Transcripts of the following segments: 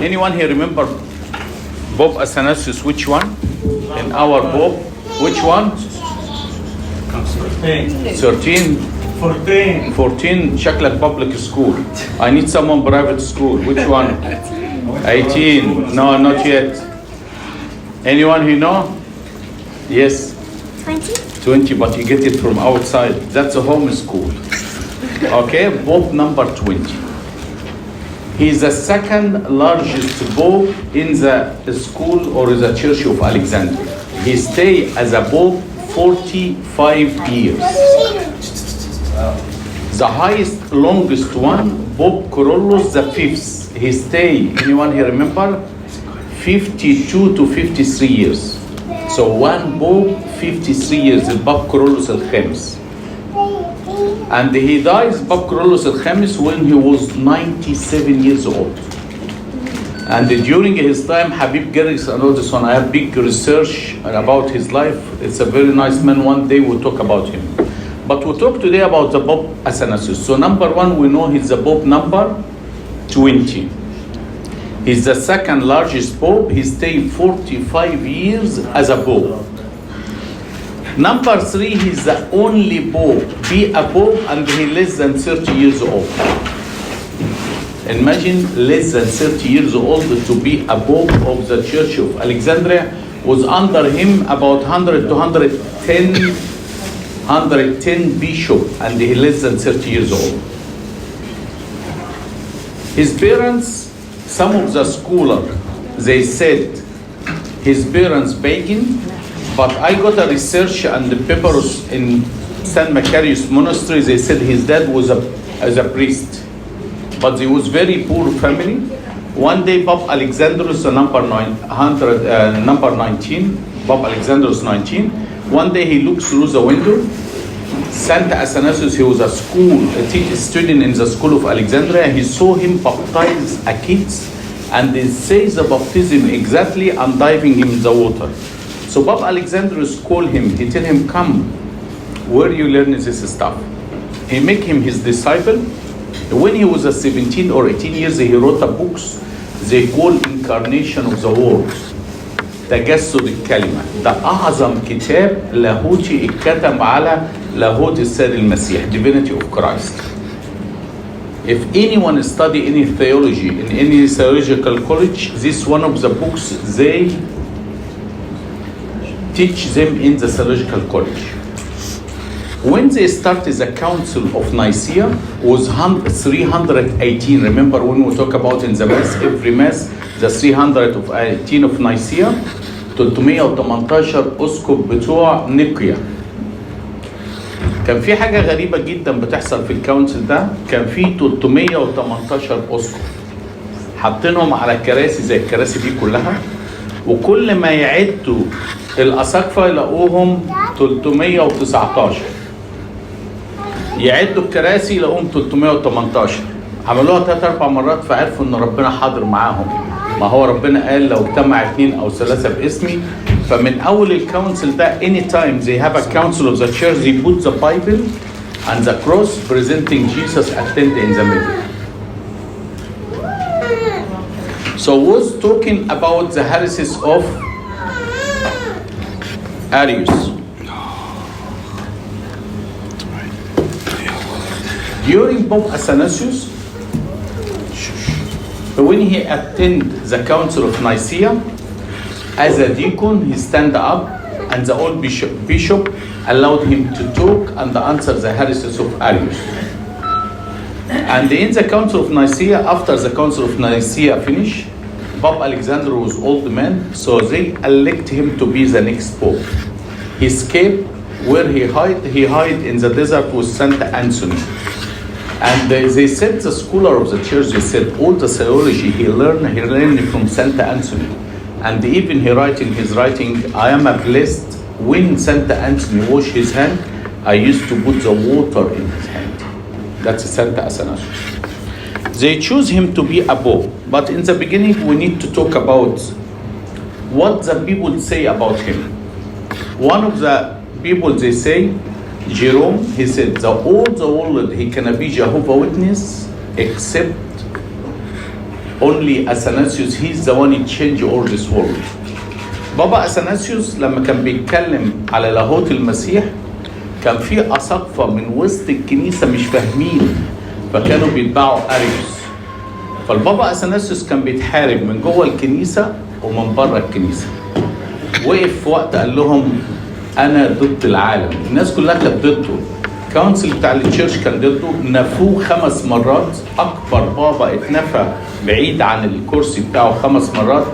Anyone here remember Pope Athanasius? Which one? In our Pope, which one? 13. 14. شكلك public school. I need someone private school. Which one? 18. No, not yet. Anyone who know? Yes. 20, but you get it from outside. That's a home school. Okay, Pope number 20. He's the second largest pope in the school or the Church of Alexandria. He stayed as a pope 45 years. The highest, longest one, Pope Carolus V. He stayed, anyone here remember? 52 to 53 years. So one pope, 53 years, Pope Carolus V. And he dies, Pope Carolus V, when he was 97 years old. And during his time, Habib Gerris, I know this one, I have big research about his life. It's a very nice man. One day we'll talk about him. But we'll talk today about the Pope Athanasius. So number one, we know he's the Pope number 20. He's the second largest Pope. He stayed 45 years as a Pope. Number three, he's the only Pope, be a Pope, and he less than 30 years old. Imagine less than 30 years old to be a Pope of the Church of Alexandria. Was under him about 100 to 110 bishop, and he less than 30 years old. His parents, some of the scholars, they said his parents pagan, but I got a research and the papers in St. Macarius Monastery, they said his dad was as a priest, but he was very poor family. One day Pope Alexandrus, number 19, Pope Alexandrus 19, one day he looks through the window. Saint Athanasius, he was a student in the school of Alexandria. He saw him baptize a kid, and they say the baptism exactly and diving him in the water. So Pope Alexandrus called him. He tell him, come, where you learn this stuff. He make him his disciple. When he was 17 or 18 years, he wrote a books they call Incarnation of the Word. تجسد الكلمة. ده أعظم كتاب لاهوتي اتكتب على لاهوت السيد المسيح. Divinity of Christ. If anyone study any theology in any theological college, this one of the books they teach them in the theological college. When they started the Council of Nicaea was 318. Remember when we talk about in the Mass, every Mass, the 318 of Nicaea, 318 أسقف بتوع نيقيا. كان في حاجة غريبة جدا بتحصل في الكونسل ده، كان في 318 أسقف حاطينهم على كراسي زي الكراسي دي كلها، وكل ما يعدوا الأساقفة يلاقوهم 319. يعدوا الكراسي يلاقوهم 318. عملوها 3-4 مرات فعرفوا ان ربنا حاضر معاهم. ما هو ربنا قال لو اجتمع 2 أو 3 باسمي. فمن اول الكونسل ده anytime they have a council of the church they put the Bible and the cross presenting Jesus attended in the middle. So was talking about the heresies of Arius. During Pope Athanasius, when he attended the Council of Nicaea, as a deacon, he stand up and the old bishop allowed him to talk and answer the heresies of Arius. And in the Council of Nicaea, after the Council of Nicaea finished, Pope Alexander was old man, so they elect him to be the next pope. He escaped. Where he hid in the desert with Saint Anthony. And they said, the scholar of the church, they said all the theology he learned from Saint Anthony. And even he write in his writing, I am a blessed, when Saint Anthony wash his hand, I used to put the water in his hand. That's Saint Athanasius. They choose him to be a pope. But in the beginning, we need to talk about what the people say about him. One of the people, they say, Jerome, he said, the world, he cannot be Jehovah's Witness except only Athanasius, he's the one who changed all this world. بابا أثناسيوس لما كان بيتكلم على لاهوت المسيح كان في أساقفة من وسط الكنيسة مش فاهمين، فكانوا بيتبعوا أريوس. فالبابا أثناسيوس كان بيتحارب من جوه الكنيسة ومن بره الكنيسة. وقف في وقت قال لهم أنا ضد العالم، الناس كلها كانت ضده، الكونسل بتاع التشيرش كان ضده، نفوه 5 مرات، أكبر بابا اتنفى بعيد عن الكرسي بتاعه 5 مرات.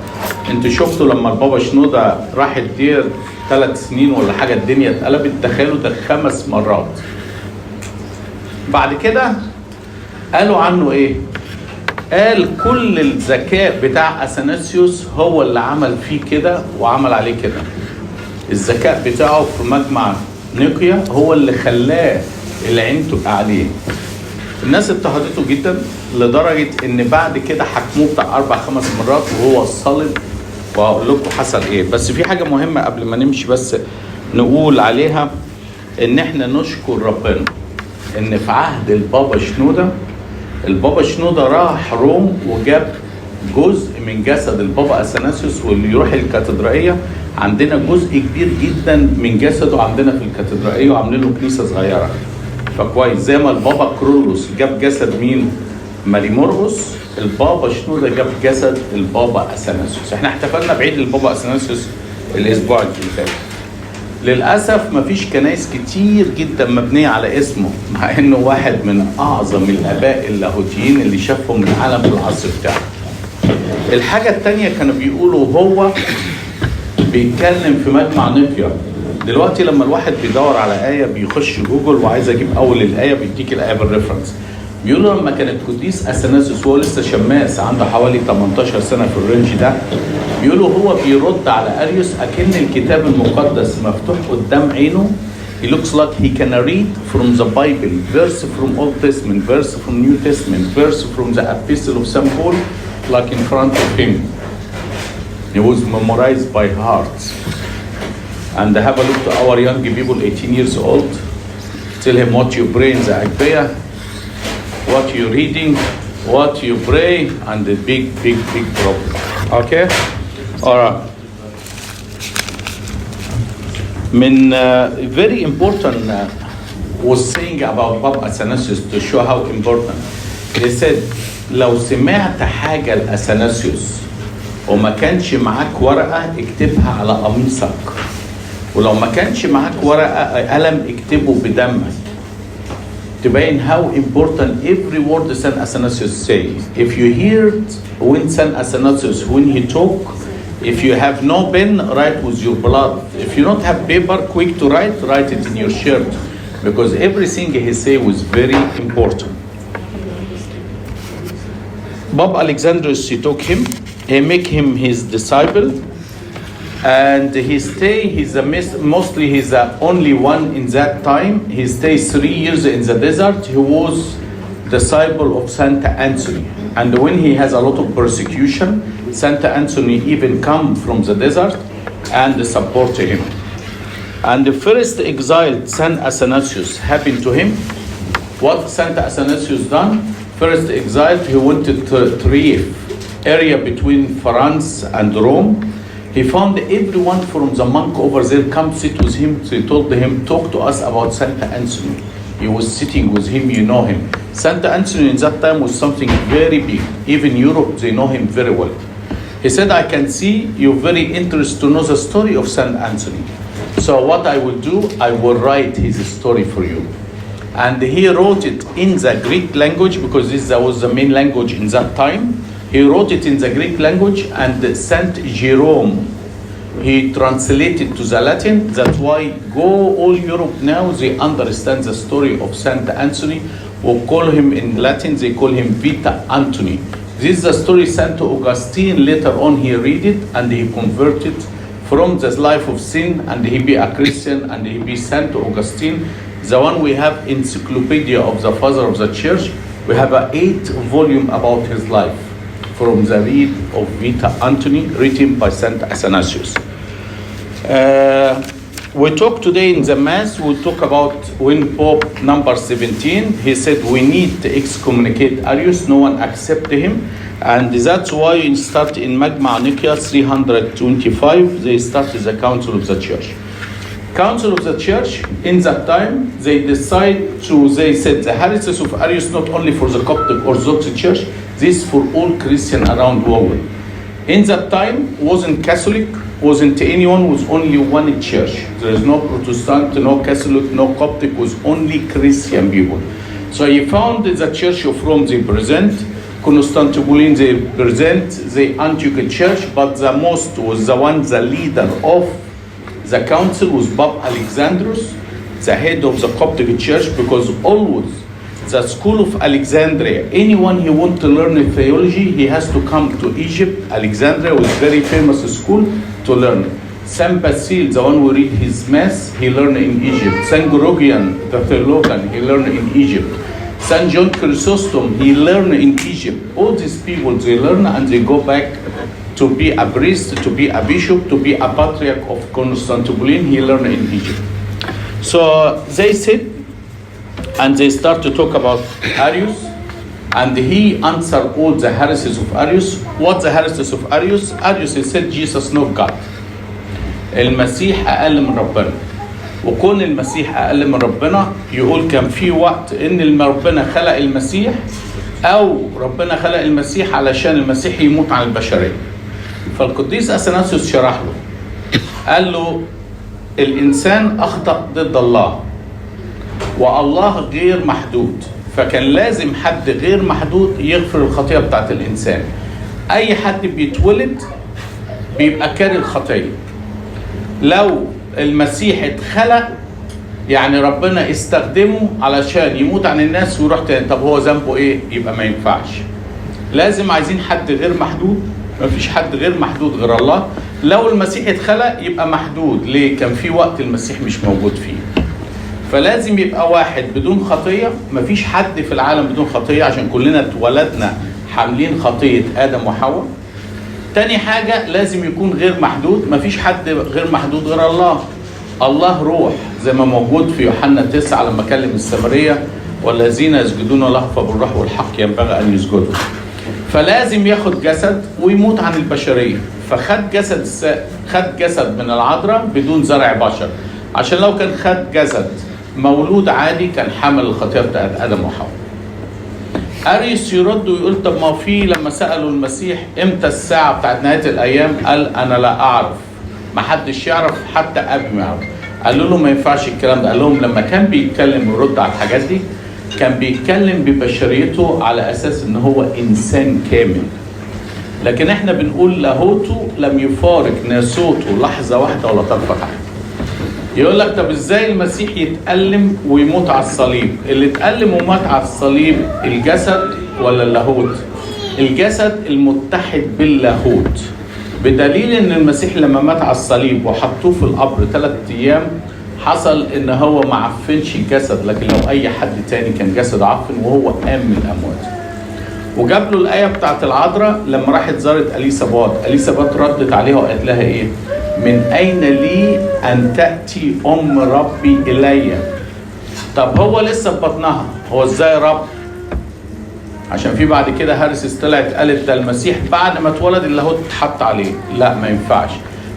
انتوا شفتوا لما البابا شنودة راح الدير 3 سنين ولا حاجة الدنيا اتقلبت، تخيلوا ده 5 مرات. بعد كده قالوا عنه ايه؟ قال كل الذكاء بتاع أثناسيوس هو اللي عمل فيه كده وعمل عليه كده. الذكاء بتاعه في مجمع نيقيا هو اللي خلاه العين تبقى عليه. الناس اضطهدته جدا لدرجة ان بعد كده حكموه بتاع 4-5 مرات وهو الصلب، وهقول لكم حصل ايه. بس في حاجة مهمة قبل ما نمشي بس نقول عليها، ان احنا نشكر ربنا ان في عهد البابا شنودة راح روم وجاب جزء من جسد البابا أثناسيوس، واللي يروح الكاتدرائية عندنا جزء كبير جدا من جسده عندنا في الكاتدرائية وعاملين له كنيسة صغيرة. فكويس زي ما البابا كرولوس جاب جسد مين؟ ماري مرقس، البابا شنودة جاب جسد البابا أثناسيوس. احنا احتفلنا بعيد البابا أثناسيوس الاسبوع اللي فات. للأسف مفيش كنايس كتير جدا مبنية على اسمه، مع انه واحد من اعظم الاباء اللاهوتيين اللي شافهم العالم في العصر بتاعه. الحاجة التانية كانوا بيقولوا هو بيتكلم في مجمع نيقيا. دلوقتي لما الواحد بيدور على آية بيخش جوجل وعايز اجيب اول الآية بيديك الآية بالريفرنس. بيقولوا لما كان القديس أثناسيوس وهو لسه شماس عنده حوالي 18 سنة في الرينج ده، بيقولوا هو بيرد على أريوس أكن الكتاب المقدس مفتوح قدام عينه. He looks like he can read from the Bible, verse from Old Testament, verse from New Testament, verse from the Epistle of St. Paul, like in front of him. He was memorized by heart. And have a look to our young people, 18 years old. Tell him what you pray in the Agpeya, what you're reading, what you pray, and the big problem. Okay? All right. Very important was saying about Papa Athanasius to show how important. He said, لو سمعت حاجة لأثناسيوس وما كانش معاك ورقة اكتبها على قميصك، ولو ما كانش معاك ورقة قلم اكتبه بدمك، تبين how important every word Saint Athanasius says. If you heard when Saint Athanasius, when he talk, if you have no pen, write with your blood. If you don't have paper, quick to write it in your shirt, because everything he say was very important. Bob Alexandrus, he took him, he make him his disciple, and he stay, mostly he's the only one in that time. He stays 3 years in the desert. He was disciple of Saint Anthony. And when he has a lot of persecution, Saint Anthony even come from the desert and support him. And the first exile Saint Athanasius happened to him. What Saint Athanasius done? First exile, he went to Trier, area between France and Rome. He found everyone from the monk over there come sit with him. So he told him, talk to us about Saint Anthony. He was sitting with him, you know him. Saint Anthony in that time was something very big. Even Europe, they know him very well. He said, I can see you're very interested to know the story of Saint Anthony. So what I will do, I will write his story for you. And he wrote it in the Greek language, because this was the main language in that time. He wrote it in the Greek language, and Saint Jerome, he translated to the Latin. That's why go all Europe now, they understand the story of Saint Anthony, or call him in Latin, they call him Vita Antoni. This is the story Saint Augustine, later on he read it, and he converted from the life of sin, and he be a Christian, and he be Saint Augustine. The one we have encyclopedia of the father of the church, we have an 8 volume about his life, from the read of Vita Antoni, written by Saint Athanasius. We talk today in the Mass, we'll talk about when Pope number 17, he said we need to excommunicate Arius, no one accepted him. And that's why in start in Magma Nicaea 325, they started the Council of the Church. Council of the Church, in that time, they said the heresies of Arius not only for the Coptic Orthodox Church, this for all Christian around the world. In that time, wasn't Catholic, wasn't anyone, was only one church. There is no Protestant, no Catholic, no Coptic, was only Christian people. So he founded the Church of Rome, they present, Constantinople, they present, the Antioch Church, but the most was the leader of the council was Pope Alexandros, the head of the Coptic Church, because always the school of Alexandria, anyone who wants to learn theology, he has to come to Egypt. Alexandria was very famous school to learn. Saint Basil, the one who read his mass, he learned in Egypt. Saint Gorodian, the theologian, he learned in Egypt. Saint John Chrysostom, he learned in Egypt. All these people, they learn and they go back to be a priest, to be a bishop, to be a patriarch of Constantinople. He learned in Egypt. So they sit and they start to talk about Arius, and he answered all the heresies of Arius. What the heresies of Arius? Arius, he said Jesus not God. المسيح أقل من ربنا. وكون المسيح أقل من ربنا يقول كان في وقت إن ربنا خلق المسيح، أو ربنا خلق المسيح علشان المسيح يموت على البشرية. فالقديس أثناسيوس شرح له، قال له الإنسان أخطأ ضد الله، والله غير محدود، فكان لازم حد غير محدود يغفر الخطيئة بتاعت الإنسان. أي حد بيتولد بيبقى كاره الخطيئة. لو المسيح اتخلق يعني ربنا استخدمه علشان يموت عن الناس ويروح تاني، طب هو ذنبه ايه؟ يبقى ما ينفعش. لازم عايزين حد غير محدود، ما فيش حد غير محدود غير الله. لو المسيح اتخلق يبقى محدود، ليه؟ كان في وقت المسيح مش موجود فيه. فلازم يبقى واحد بدون خطية، ما فيش حد في العالم بدون خطية عشان كلنا اتولدنا حاملين خطية آدم وحواء. تاني حاجة لازم يكون غير محدود، مفيش حد غير محدود غير الله. الله روح زي ما موجود في يوحنا 9 لما كلم السامرية، والذين يسجدون له فبالروح والحق ينبغي أن يسجدوا. فلازم ياخد جسد ويموت عن البشرية، فخد جسد من العذراء بدون زرع بشر، عشان لو كان خد جسد مولود عادي كان حمل الخطيئة بتاعت آدم وحواء. أريوس يرد ويقول طب ما في لما سألوا المسيح امتى الساعة بتاعت نهاية الأيام، قال أنا لا أعرف، ما حدش يعرف حتى أبي ما يعرف. قالوا له ما ينفعش الكلام ده. قال لهم لما كان بيتكلم ويرد على الحاجات دي كان بيتكلم ببشريته على أساس إن هو إنسان كامل، لكن إحنا بنقول لاهوته لم يفارق ناسوته لحظة واحدة ولا طرفة عين. يقول لك طب ازاي المسيح يتألم ويموت على الصليب؟ اللي اتألم ومات على الصليب الجسد ولا اللاهوت؟ الجسد المتحد باللاهوت، بدليل ان المسيح لما مات على الصليب وحطوه في القبر 3 ايام حصل ان هو ما عفنش الجسد، لكن لو اي حد تاني كان جسد عفن وهو قام من الاموات. وجاب له الايه بتاعت العذراء لما راحت زارت اليسابات ردت عليها وقالت لها ايه؟ من أين لي أن تأتي أم ربي إلي؟ طب هو لسه في بطنها، هو إزاي رب؟ عشان في بعد كده هرسس طلعت قالت ده المسيح بعد ما اتولد اللاهوت اتحط عليه، لا ما ينفعش.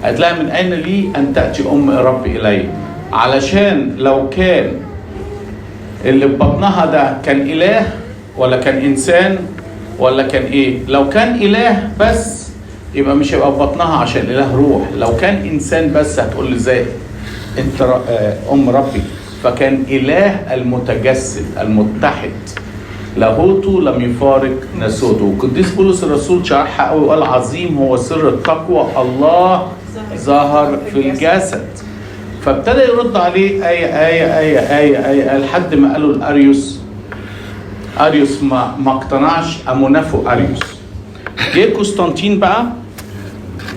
قالت لها من أين لي أن تأتي أم ربي إلي؟ علشان لو كان اللي في بطنها ده كان إله ولا كان إنسان ولا كان إيه؟ لو كان إله بس يبقى مش هيبقى في بطنها عشان الاله روح. لو كان انسان بس هتقول لي ازاي انت ام ربي؟ فكان اله المتجسد المتحد، لاهوته لم يفارق ناسوته. وقديس بولس الرسول شرحها قوي وقال عظيم هو سر التقوى، الله ظهر في الجسد. فابتدى يرد عليه آية لحد ما قالوا لأريوس. أريوس ما اقتنعش، قاموا نفوا أريوس. جه قسطنطين بقى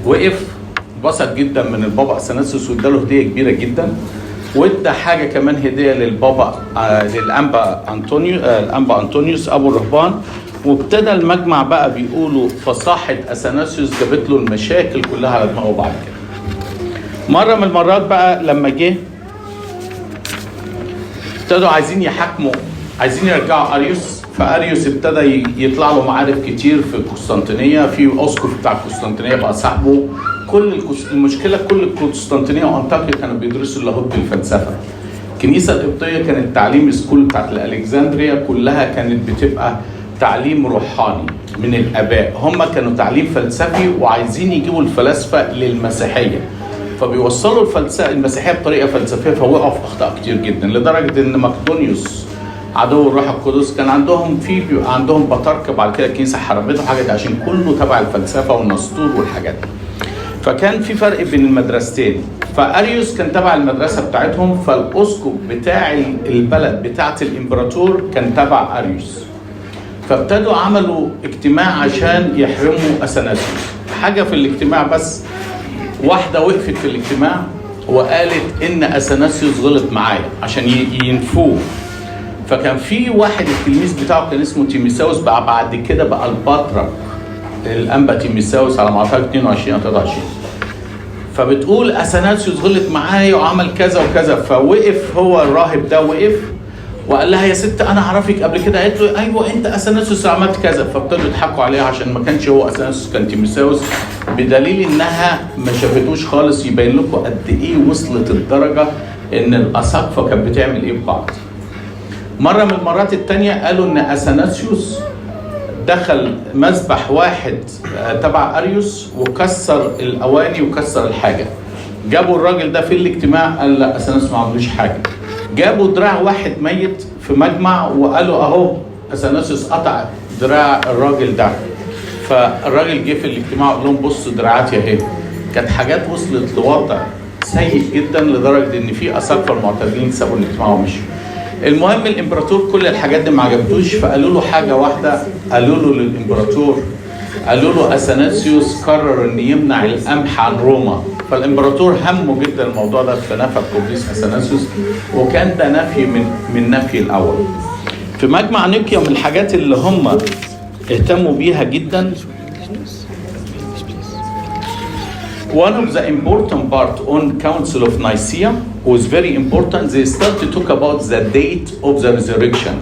وقف بسط جدا من البابا أثناسيوس واداله هديه كبيره جدا، وادى حاجه كمان هديه للبابا الانبا انطونيوس ابو الرهبان. وابتدى المجمع بقى بيقولوا فصاحه أثناسيوس جابت له المشاكل كلها على دماغه. بعد كده مره من المرات بقى لما جه ابتدوا عايزين يحاكموا، عايزين يرجعوا أريوس، فاريوس ابتدى يطلع له معارف كتير في القسطنطينيه، في اسقف بتاع القسطنطينيه بقى صاحبه. المشكله كل القسطنطينيه وانطاكيا كانوا بيدرسوا اللاهوت بالفلسفه. الكنيسه القبطيه كانت تعليم سكول بتاعت الالكسندريا كلها كانت بتبقى تعليم روحاني من الاباء، هم كانوا تعليم فلسفي وعايزين يجيبوا الفلاسفه للمسيحيه، فبيوصلوا الفلسفه المسيحيه بطريقه فلسفيه، فوقعوا في اخطاء كتير جدا، لدرجه ان مقدونيوس عدو الروح القدس كان عندهم بطاركه، بعد كده الكنيسه حرمته حاجه عشان كله تبع الفلسفه والنسطور والحاجات دي. فكان في فرق بين المدرستين، فاريوس كان تبع المدرسه بتاعتهم، فالاسقف بتاع البلد بتاعت الامبراطور كان تبع اريوس. فابتدوا عملوا اجتماع عشان يحرموا اثناسيوس. حاجه في الاجتماع بس، واحده وقفت في الاجتماع وقالت ان اثناسيوس غلط معايا عشان ينفوه. فكان في واحد التلميذ بتاعه كان اسمه تيميساوس، بقى بعد كده بقى البطرك الانبا تيميساوس على ما اعتقد 22 او 23. فبتقول اثناسيوس غلط معايا وعمل كذا وكذا. فوقف هو الراهب ده وقف وقال لها يا ست انا اعرفك قبل كده. قالت له ايوه انت اثناسيوس عملت كذا. فابتدوا يضحكوا عليها عشان ما كانش هو اثناسيوس، كان تيميساوس، بدليل انها ما شافتوش خالص. يبين لكم قد ايه وصلت الدرجه ان الاساقفه كانت بتعمل ايه ببعض. مره من المرات الثانيه قالوا ان اثناسيوس دخل مذبح واحد تبع اريوس وكسر الاواني وكسر الحاجه. جابوا الراجل ده في الاجتماع، قال لا اثناسيوس ما عملوش حاجه. جابوا دراع واحد ميت في مجمع وقالوا اهو اثناسيوس قطع دراع الراجل ده. فالراجل جه في الاجتماع وقال لهم بصوا دراعاتي اهي. كانت حاجات وصلت لوضع سيء جدا لدرجه ان في اساقفه المعتدلين سابوا الاجتماع ومشوا. المهم الامبراطور كل الحاجات دي ما عجبتوش، فقالوا له حاجه واحده، قالوا له للامبراطور، قالوا له اثناسيوس قرر ان يمنع القمح عن روما. فالامبراطور همه جدا الموضوع ده، فنفى القديس اثناسيوس، وكان ده نفي من نفي الاول. في مجمع نيقيا من الحاجات اللي هم اهتموا بيها جدا، one of the important part on Council of Nicaea was very important. They started to talk about the date of the resurrection.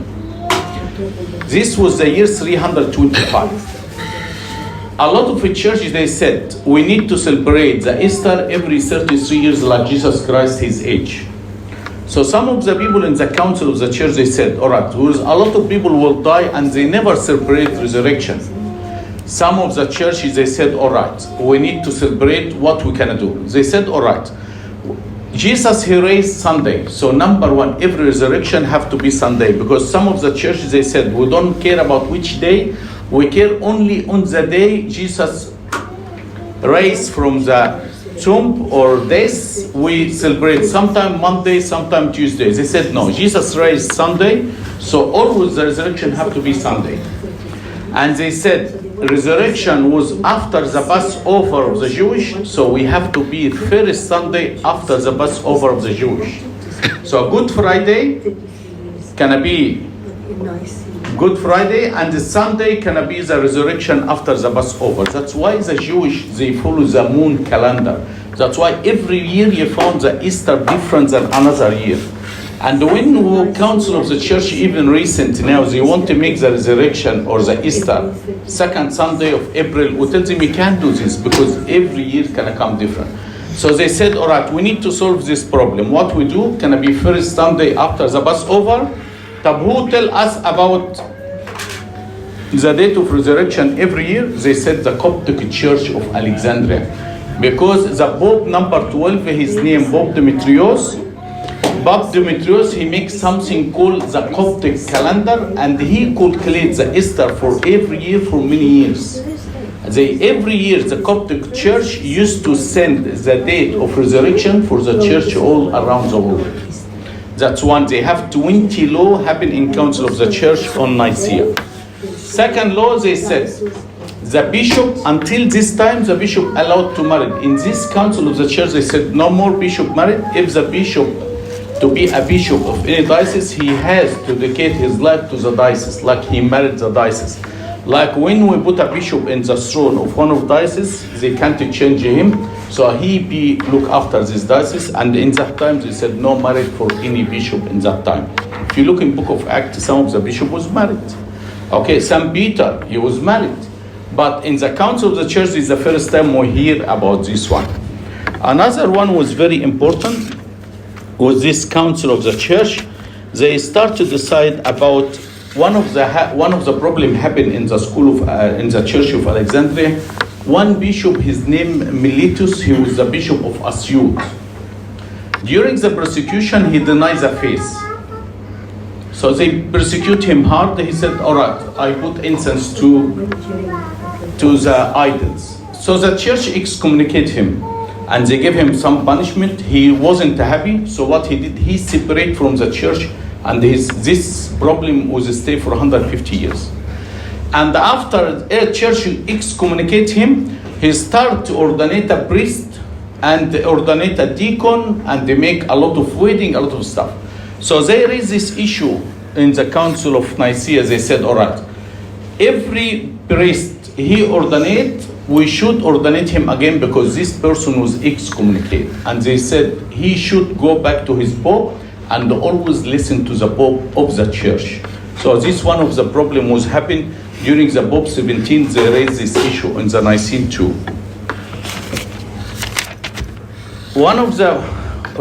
This was the year 325. A lot of the churches, they said, we need to celebrate the Easter every 33 years like Jesus Christ, his age. So some of the people in the council of the church, they said, all right, a lot of people will die and they never celebrate resurrection. Some of the churches, they said, all right, we need to celebrate what we can do. They said, all right, Jesus, he raised Sunday. So number one, every resurrection have to be Sunday, because some of the churches, they said, we don't care about which day, we care only on the day Jesus raised from the tomb or death, we celebrate sometime Monday, sometime Tuesday. They said, no, Jesus raised Sunday, so always the resurrection have to be Sunday. And they said, resurrection was after the Passover of the Jewish, so we have to be first Sunday after the Passover of the Jewish. So Good Friday can be Good Friday, and the Sunday can be the resurrection after the Passover. That's why the Jewish, they follow the moon calendar. That's why every year you found the Easter different than another year. And when the Council of the Church, even recent now, they want to make the resurrection or the Easter second Sunday of April, we tell them you can't do this because every year can come different. So they said, all right, we need to solve this problem. What we do can be first Sunday after the Passover. But who tell us about the date of resurrection every year? They said the Coptic Church of Alexandria. Because the Pope number 12, his name Pope Demetrios, he makes something called the Coptic calendar, and he calculates the Easter for every year for many years. Every year the Coptic Church used to send the date of resurrection for the church all around the world. That's one. They have 20 law happen in Council of the Church on Nicaea. Second law, they said, the bishop, until this time, the bishop allowed to marry. In this Council of the Church, they said no more bishop married. If the bishop, to be a bishop of any diocese, he has to dedicate his life to the diocese, like he married the diocese. Like when we put a bishop in the throne of one of diocese, they can't change him, so he look after this diocese. And in that time, they said no marriage for any bishop in that time. If you look in Book of Acts, some of the bishop was married. Okay, St. Peter, he was married. But in the council of the church is the first time we hear about this one. Another one was very important, was this council of the church. They start to decide about one of the problem happened in the school of in the church of Alexandria. One bishop, his name Miletus, he was the bishop of Asyut. During the persecution, he denies the faith. So they persecute him hard. He said, all right, I put incense to the idols. So the church excommunicate him and they gave him some punishment. He wasn't happy. So what he did, he separated from the church, and this problem was stay for 150 years. And after a church excommunicate him, he started to ordinate a priest and ordinate a deacon, and they make a lot of wedding, a lot of stuff. So they raised this issue in the Council of Nicaea. They said, all right, every priest he ordinate, we should ordinate him again because this person was excommunicated. And they said he should go back to his pope and always listen to the pope of the church. So this one of the problem was happening during the Pope 17. They raised this issue in the Nicene too. One of the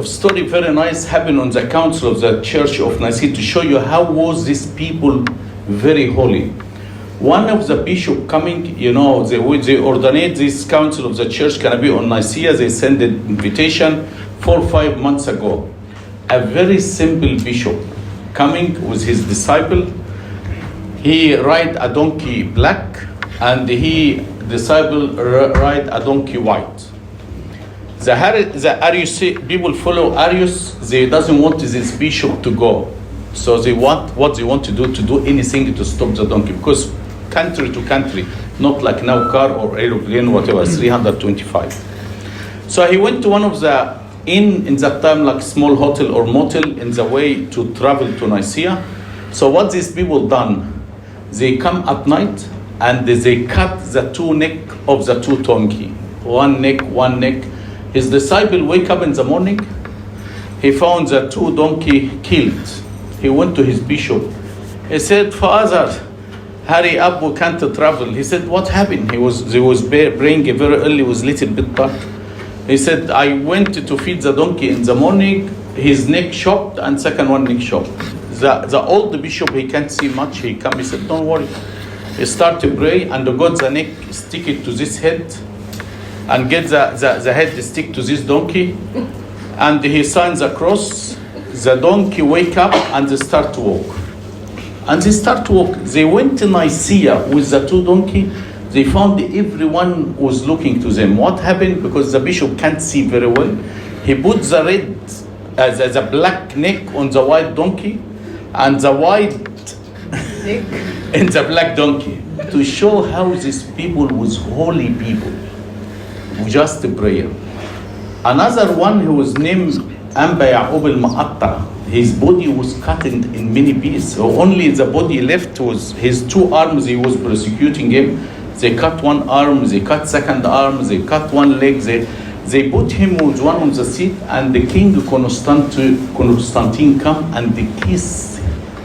story very nice happened on the council of the Church of Nicaea to show you how was these people very holy. One of the bishop coming, they ordinate this council of the church can be on Nicaea. They send an invitation 4 or 5 months ago. A very simple bishop coming with his disciple. He ride a donkey black, and disciple ride a donkey white. The Arius people follow Arius. They doesn't want this bishop to go, so they want to do anything to stop the donkey, because country to country, not like now car or aeroplane, whatever, 325. So he went to one of the in that time like small hotel or motel in the way to travel to Nicaea. So what these people done? They come at night and they cut the two neck of the two donkey, one neck. His disciple wake up in the morning. He found the two donkey killed. He went to his bishop. He said, "Father, hurry up, we can't travel." He said, "What happened?" They was praying very early, was little bit dark. He said, "I went to feed the donkey in the morning. His neck chopped and second one neck chopped." The old bishop, he can't see much. He come, he said, "Don't worry." He start to pray and got the neck, stick it to this head, and get the head stick to this donkey, and he signs the cross. The donkey wake up and they start to walk. And they start to walk. They went to Nicaea with the two donkey. They found everyone was looking to them. What happened? Because the bishop can't see very well. He put the the black neck on the white donkey, and the white in the black donkey, to show how these people was holy people, just a prayer. Another one who was named Amba Ya'ub al-Ma'atta, his body was cut in many pieces. So only the body left was his two arms. He was persecuting him. They cut one arm, they cut second arm, they cut one leg. They put him with one on the seat, and the king Constantine come and they kiss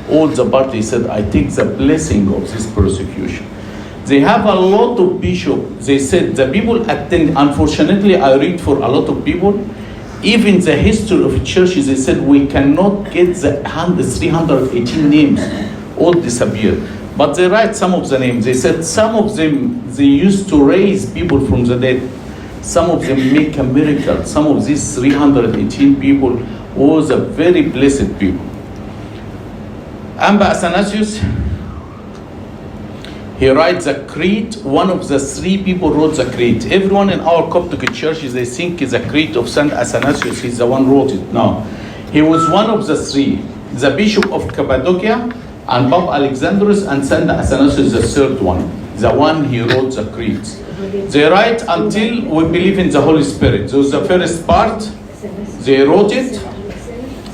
all the party. He said, "I take the blessing of this persecution." They have a lot of bishops. They said the people attend. Unfortunately, I read for a lot of people, even the history of churches, they said we cannot get the 318 names, all disappeared. But they write some of the names. They said some of them, they used to raise people from the dead. Some of them make a miracle. Some of these 318 people was a very blessed people. Amba Athanasius, he writes the creed. One of the three people wrote the creed. Everyone in our Coptic churches, they think is a creed of Saint Athanasius. He's the one who wrote it. No, he was one of the three. The Bishop of Cappadocia, and Pope Alexandrus, and Saint Athanasius, the third one. The one he wrote the creeds. They write until we believe in the Holy Spirit. So the first part, they wrote it.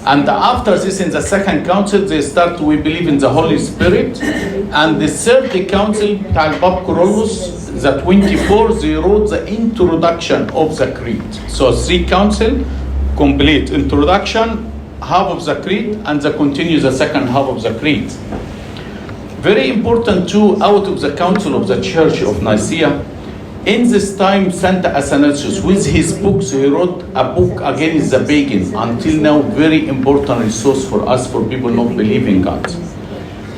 And after this, in the second council, they start, we believe in the Holy Spirit. And the third council, Pope Carolus, the 24, they wrote the introduction of the creed. So 3 council, complete introduction, half of the creed, and the continue the second half of the creed. Very important too, out of the Council of the Church of Nicaea, in this time, Saint Athanasius, with his books, he wrote a book against the pagans. Until now, very important resource for us, for people not believing God.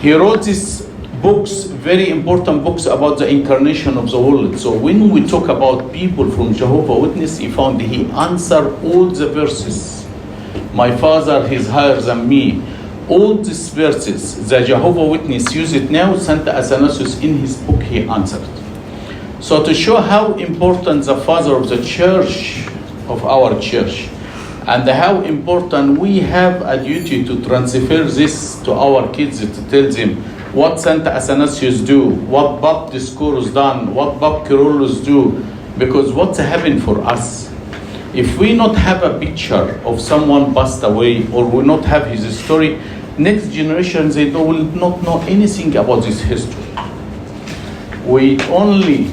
He wrote these books, very important books about the incarnation of the world. So when we talk about people from Jehovah's Witness, he answered all the verses. My Father is higher than me. All these verses, the Jehovah's Witness use it now. Saint Athanasius in his book, he answered. So to show how important the father of the church, of our church, and how important we have a duty to transfer this to our kids, to tell them what Saint Athanasius do, what Bob Discourse done, what Bob Carolus do, because what's happened for us. If we not have a picture of someone passed away, or we not have his story, next generation, they will not know anything about this history. We only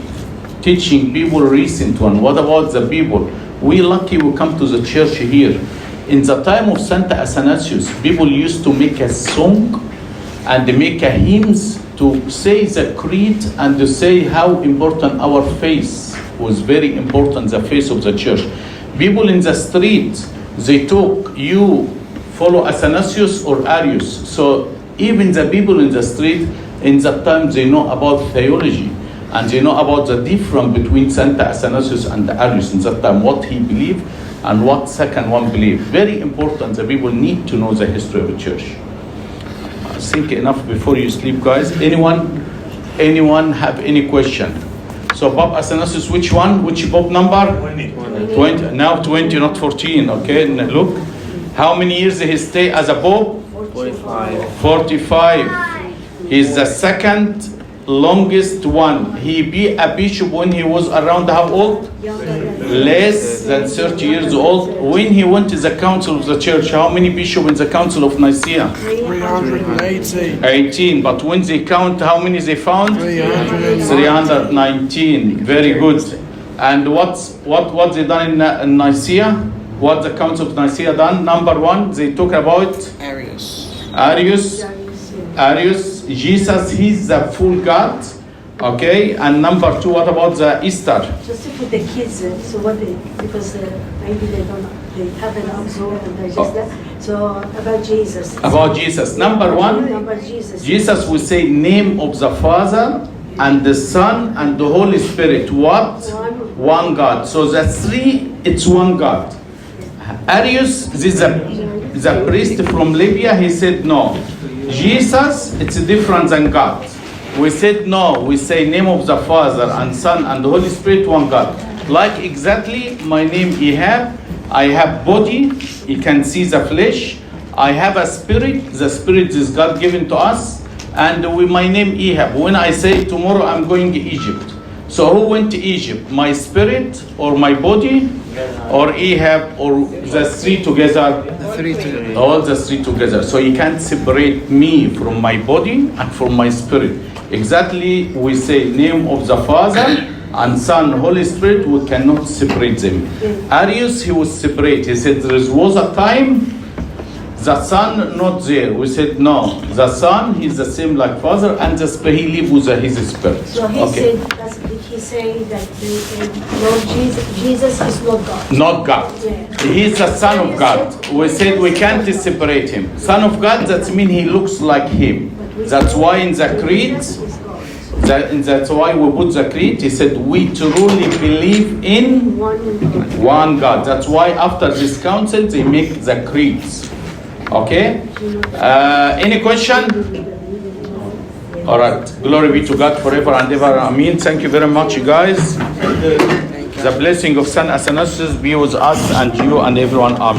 teaching people recent one. What about the people? We lucky we come to the church here. In the time of Saint Athanasius, people used to make a song and make a hymns to say the creed and to say how important our faith was, very important, the faith of the church. People in the street, they talk, you follow Athanasius or Arius. So even the people in the street, in that time, they know about theology. And they know about the difference between Saint Athanasius and Arius in that time, what he believed and what second one believed. Very important, the people need to know the history of the church. I think enough before you sleep, guys. Anyone have any question? So Pope Athanasius, which one? Which Pope number? 20. Now 20, not 14, okay? Look, how many years he stay as a Pope? 45. He's the second longest one. He be a bishop when he was around how old? Less than 30 years old. When he went to the council of the church, how many bishops in the council of Nicaea? 318. But when they count, how many they found? 319. Very good. And what they done in Nicaea? What the council of Nicaea done? Number one, they talk about Arius. Jesus, he's the full God, okay? And number two, what about the Easter? Just to put the kids, so what they, because maybe they haven't absorbed and digest that. So about Jesus. About Jesus. Number one, Jesus will say name of the Father and the Son and the Holy Spirit. What? One God. So the three, it's one God. Arius, this is the priest from Libya, he said no. Jesus, it's different than God. We said no, we say name of the Father and Son and the Holy Spirit, one God. Like exactly, my name Ehab, I have body, you can see the flesh. I have a spirit, the spirit is God given to us. And my name Ehab, when I say tomorrow I'm going to Egypt. So who went to Egypt? My spirit or my body? Or Ehab or the three together? All the three together. So you can't separate me from my body and from my spirit. Exactly, we say name of the Father and Son, Holy Spirit, we cannot separate them. Arius, he was separate. He said there was a time the Son not there. We said no. The Son, he's the same like Father, and the Spirit, he lives with his Spirit. So he said, he's saying that Lord Jesus is not God. Not God. Yeah. He's the Son of God. We said we can't separate him. Son of God, that means he looks like him. That's why in the creed, that's why we put the creed, he said we truly believe in one God. That's why after this council, they make the creeds. Okay? Any question? All right. Glory be to God forever and ever. Amen. Thank you very much, you guys. The blessing of Saint Athanasius be with us and you and everyone. Amen.